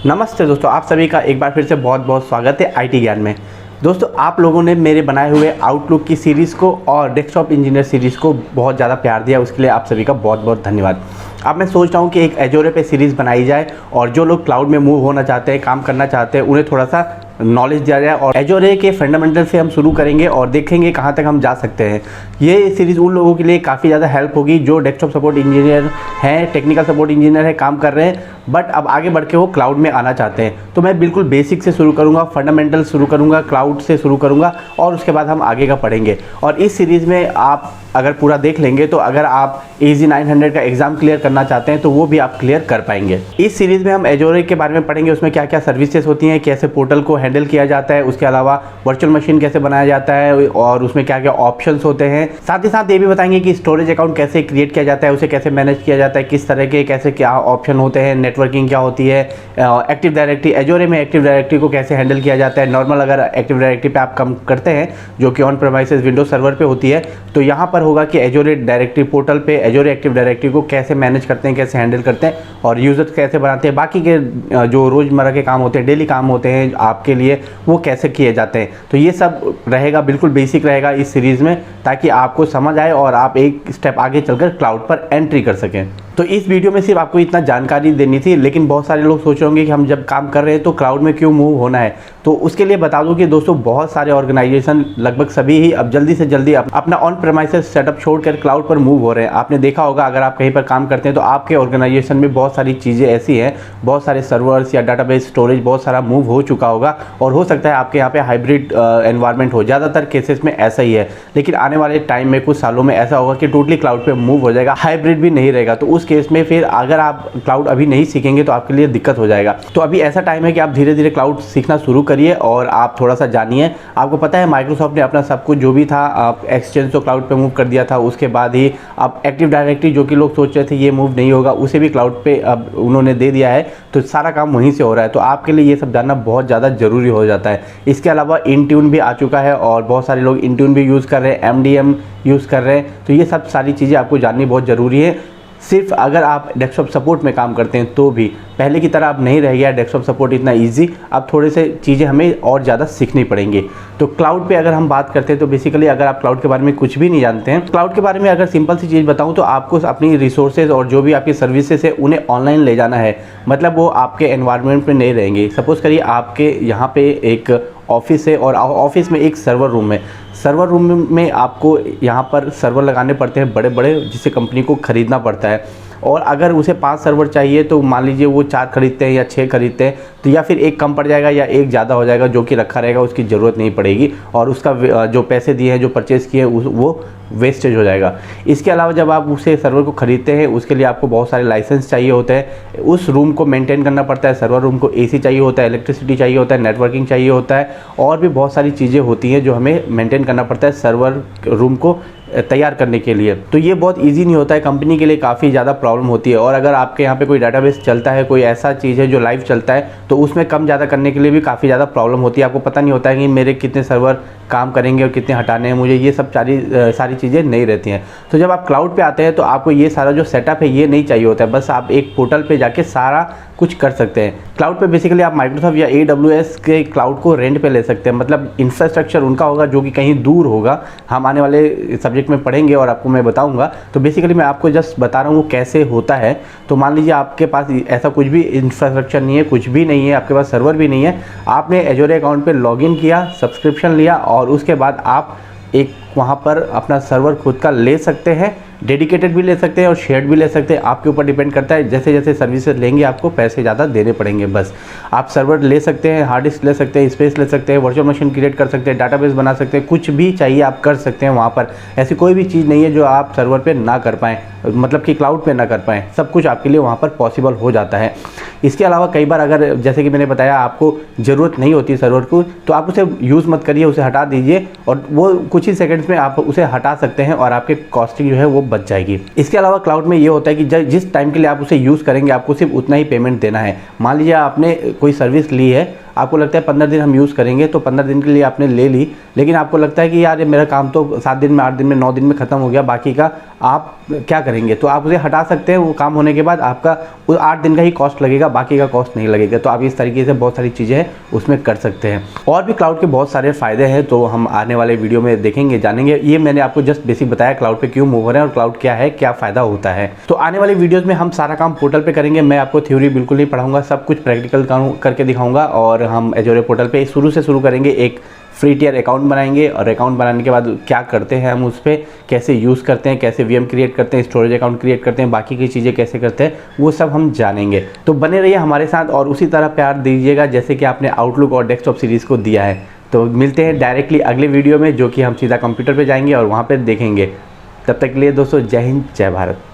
नमस्ते दोस्तों, आप सभी का एक बार फिर से बहुत बहुत स्वागत है आईटी ज्ञान में। दोस्तों, आप लोगों ने मेरे बनाए हुए आउटलुक की सीरीज़ को और डेस्कटॉप इंजीनियर सीरीज़ को बहुत ज़्यादा प्यार दिया, उसके लिए आप सभी का बहुत बहुत धन्यवाद। अब मैं सोच रहा हूँ कि एक एजोरे पे सीरीज़ बनाई जाए और जो लोग क्लाउड में मूव होना चाहते हैं, काम करना चाहते हैं, उन्हें थोड़ा सा नॉलेज दिया जाए और एजोरे के फंडामेंटल से हम शुरू करेंगे और देखेंगे कहाँ तक हम जा सकते हैं। ये सीरीज़ उन लोगों के लिए काफ़ी ज़्यादा हेल्प होगी जो डेस्कटॉप सपोर्ट इंजीनियर हैं, टेक्निकल सपोर्ट इंजीनियर है, काम कर रहे हैं बट अब आगे बढ़ के वो क्लाउड में आना चाहते हैं। तो मैं बिल्कुल बेसिक से शुरू करूँगा, फंडामेंटल शुरू करूँगा, क्लाउड से शुरू करूँगा और उसके बाद हम आगे का पढ़ेंगे। और इस सीरीज़ में आप अगर पूरा देख लेंगे तो अगर आप AZ 900 का एग्ज़ाम क्लियर करना चाहते हैं तो वो भी आप क्लियर कर पाएंगे। इस सीरीज़ में हम एजोरे के बारे में पढ़ेंगे, उसमें क्या क्या सर्विसेज होती हैं, कैसे पोर्टल को हैंडल किया जाता है, उसके अलावा वर्चुअल मशीन कैसे बनाया जाता है और उसमें क्या क्या ऑप्शंस होते हैं। साथ ही साथ ये भी बताएंगे कि स्टोरेज अकाउंट कैसे क्रिएट किया जाता है, उसे कैसे मैनेज किया जाता है, किस तरह के कैसे क्या ऑप्शन होते हैं, नेटवर्किंग क्या होती है, एक्टिव डायरेक्टरी, एजोरे में एक्टिव डायरेक्टरी को कैसे हैंडल किया जाता है। नॉर्मल अगर एक्टिव डायरेक्टरी पे आप काम करते हैं जो कि ऑन प्रेमाइसेस विंडोज सर्वर पे होती है, तो यहाँ पर होगा कि एजोरे डायरेक्टरी पोर्टल पे एजोरे एक्टिव डायरेक्टरी को कैसे मैनेज करते हैं, कैसे हैंडल करते हैं और यूजर्स कैसे बनाते हैं, बाकी के जो रोज़मर्रा के काम होते हैं, डेली काम होते हैं आपके लिए, वो कैसे किए जाते हैं। तो ये सब रहेगा, बिल्कुल बेसिक रहेगा इस सीरीज़ में, ताकि आपको समझ आए और आप एक स्टेप आगे चलकर क्लाउड पर एंट्री कर सकें। तो इस वीडियो में सिर्फ आपको इतना जानकारी देनी थी, लेकिन बहुत सारे लोग सोच रहे होंगे कि हम जब काम कर रहे हैं तो क्लाउड में क्यों मूव होना है। तो उसके लिए बता दूं कि दोस्तों, बहुत सारे ऑर्गेनाइजेशन, लगभग सभी ही अब जल्दी से जल्दी अपना ऑन प्रेमाइसेस सेटअप छोड़कर क्लाउड पर मूव हो रहे हैं। आपने देखा होगा, अगर आप कहीं पर काम करते हैं तो आपके ऑर्गेनाइजेशन में बहुत सारी चीज़ें ऐसी हैं, बहुत सारे सर्वर्स या डाटाबेस स्टोरेज बहुत सारा मूव हो चुका होगा और हो सकता है आपके यहाँ पे हाइब्रिड एनवायरनमेंट हो। ज़्यादातर केसेस में ऐसा ही है, लेकिन आने वाले टाइम में कुछ सालों में ऐसा होगा कि टोटली क्लाउड पर मूव हो जाएगा, हाइब्रिड भी नहीं रहेगा। तो उस केस में फिर अगर आप क्लाउड अभी नहीं सीखेंगे तो आपके लिए दिक्कत हो जाएगा। तो अभी ऐसा टाइम है कि आप धीरे धीरे क्लाउड सीखना शुरू करिए और आप थोड़ा सा जानिए। आपको पता है माइक्रोसॉफ्ट ने अपना सब कुछ जो भी था आप एक्सचेंज तो क्लाउड पे मूव कर दिया था, उसके बाद ही अब एक्टिव डायरेक्टरी जो कि लोग सोच रहे थे ये मूव नहीं होगा, उसे भी क्लाउड पे अब उन्होंने दे दिया है, तो सारा काम वहीं से हो रहा है। तो आपके लिए ये सब जानना बहुत ज़्यादा ज़रूरी हो जाता है। इसके अलावा इंट्यून भी आ चुका है और बहुत सारे लोग इंट्यून भी यूज़ कर रहे हैं, MDM यूज़ कर रहे हैं। तो ये सब सारी चीज़ें आपको जाननी बहुत ज़रूरी है। सिर्फ अगर आप डेस्कटॉप सपोर्ट में काम करते हैं तो भी पहले की तरह अब नहीं रह गया डेस्कटॉप सपोर्ट इतना इजी, अब थोड़े से चीज़ें हमें और ज़्यादा सीखनी पड़ेंगी। तो क्लाउड पे अगर हम बात करते हैं तो बेसिकली अगर आप क्लाउड के बारे में कुछ भी नहीं जानते हैं, क्लाउड के बारे में अगर सिंपल सी चीज़ बताऊं तो आपको अपनी रिसोर्सेज और जो भी आपकी सर्विसेज है उन्हें ऑनलाइन ले जाना है। मतलब वो आपके एनवायरनमेंट में नहीं रहेंगे। सपोज़ करिए आपके यहाँ पे एक ऑफिस है और ऑफिस में एक सर्वर रूम है। सर्वर रूम में आपको यहाँ पर सर्वर लगाने पड़ते हैं बड़े बड़े, जिसे कंपनी को ख़रीदना पड़ता है। और अगर उसे 5 सर्वर चाहिए तो मान लीजिए वो 4 खरीदते हैं या 6 खरीदते हैं, तो या फिर एक कम पड़ जाएगा या एक ज़्यादा हो जाएगा, जो कि रखा रहेगा उसकी ज़रूरत नहीं पड़ेगी और उसका जो पैसे दिए हैं, जो परचेज़ किए वो वेस्टेज हो जाएगा। इसके अलावा जब आप उसे सर्वर को ख़रीदते हैं उसके लिए आपको बहुत सारे लाइसेंस चाहिए होते हैं, उस रूम को मेंटेन करना पड़ता है। सर्वर रूम को AC चाहिए होता है, इलेक्ट्रिसिटी चाहिए होता है, नेटवर्किंग चाहिए होता है और भी बहुत सारी चीज़ें होती हैं जो हमें मेंटेन करना पड़ता है सर्वर रूम को तैयार करने के लिए। तो ये बहुत इजी नहीं होता है, कंपनी के लिए काफ़ी ज़्यादा प्रॉब्लम होती है। और अगर आपके यहाँ पे कोई डाटाबेस चलता है, कोई ऐसा चीज़ है जो लाइव चलता है, तो उसमें कम ज़्यादा करने के लिए भी काफ़ी ज़्यादा प्रॉब्लम होती है। आपको पता नहीं होता है कि मेरे कितने सर्वर काम करेंगे और कितने हटाने हैं मुझे, ये सब सारी चीज़ें नहीं रहती हैं। तो जब आप क्लाउड पे आते हैं तो आपको ये सारा जो सेटअप है ये नहीं चाहिए होता है, बस आप एक पोर्टल पे जाके सारा कुछ कर सकते हैं। क्लाउड पे बेसिकली आप माइक्रोसॉफ्ट या AWS के क्लाउड को रेंट पे ले सकते हैं, मतलब इंफ्रास्ट्रक्चर उनका होगा जो कि कहीं दूर होगा। हम आने वाले सब्जेक्ट में पढ़ेंगे और आपको मैं बताऊंगा। तो बेसिकली मैं आपको जस्ट बता रहा हूँ वो कैसे होता है। तो मान लीजिए आपके पास ऐसा कुछ भी इंफ्रास्ट्रक्चर नहीं है, कुछ भी नहीं है, आपके पास सर्वर भी नहीं है, आपने एजोरे अकाउंट पे लॉगिन किया, सब्सक्रिप्शन लिया और उसके बाद आप एक वहाँ पर अपना सर्वर खुद का ले सकते हैं, डेडिकेटेड भी ले सकते हैं और शेयर्ड भी ले सकते हैं। आपके ऊपर डिपेंड करता है, जैसे जैसे सर्विसेज लेंगे आपको पैसे ज़्यादा देने पड़ेंगे। बस आप सर्वर ले सकते हैं, हार्ड डिस्क ले सकते हैं, स्पेस ले सकते हैं, वर्चुअल मशीन क्रिएट कर सकते हैं, डाटाबेस बना सकते हैं, कुछ भी चाहिए आप कर सकते हैं वहाँ पर। ऐसी कोई भी चीज़ नहीं है जो आप सर्वर पे ना कर पाएँ, मतलब कि क्लाउड पे ना कर पाएँ, सब कुछ आपके लिए वहाँ पर पॉसिबल हो जाता है। इसके अलावा कई बार अगर जैसे कि मैंने बताया आपको ज़रूरत नहीं होती सर्वर को, तो आप उसे यूज़ मत करिए, उसे हटा दीजिए और वो कुछ ही सेकंड्स में आप उसे हटा सकते हैं और आपके कॉस्टिंग जो है वो बच जाएगी। इसके अलावा क्लाउड में ये होता है कि जिस टाइम के लिए आप उसे यूज़ करेंगे आपको सिर्फ उतना ही पेमेंट देना है। मान लीजिए आपने कोई सर्विस ली है, आपको लगता है 15 दिन हम यूज़ करेंगे, तो 15 दिन के लिए आपने ले ली, लेकिन आपको लगता है कि यार ये मेरा काम तो 7 दिन में, 8 दिन में, 9 दिन में ख़त्म हो गया, बाकी का आप क्या करेंगे, तो आप उसे हटा सकते हैं। वो काम होने के बाद आपका वो 8 दिन का ही कॉस्ट लगेगा, बाकी का कॉस्ट नहीं लगेगा। तो आप इस तरीके से बहुत सारी चीज़ें हैं उसमें कर सकते हैं। और भी क्लाउड के बहुत सारे फ़ायदे हैं, तो हम आने वाले वीडियो में देखेंगे, जानेंगे। ये मैंने आपको जस्ट बेसिक बताया क्लाउड पे क्यों मूव हो रहे हैं और क्लाउड क्या है, क्या फ़ायदा होता है। तो आने वाली वीडियोज़ में हम सारा काम पोर्टल पे करेंगे। मैं आपको थ्योरी बिल्कुल नहीं पढ़ाऊंगा, सब कुछ प्रैक्टिकल करके दिखाऊंगा। और हम एजोरे पोर्टल पे शुरू से शुरू करेंगे, एक फ्री टियर अकाउंट बनाएंगे और अकाउंट बनाने के बाद क्या करते हैं हम उस पर, कैसे यूज़ करते हैं, कैसे वीएम क्रिएट करते हैं, स्टोरेज अकाउंट क्रिएट करते हैं, बाकी की चीज़ें कैसे करते हैं, वो सब हम जानेंगे। तो बने रहिए हमारे साथ और उसी तरह प्यार दीजिएगा जैसे कि आपने आउटलुक और डेस्कटॉप सीरीज़ को दिया है। तो मिलते हैं डायरेक्टली अगले वीडियो में, जो कि हम सीधा कंप्यूटर पर जाएंगे और वहाँ पर देखेंगे। तब तक के लिए दोस्तों, जय हिंद, जय भारत।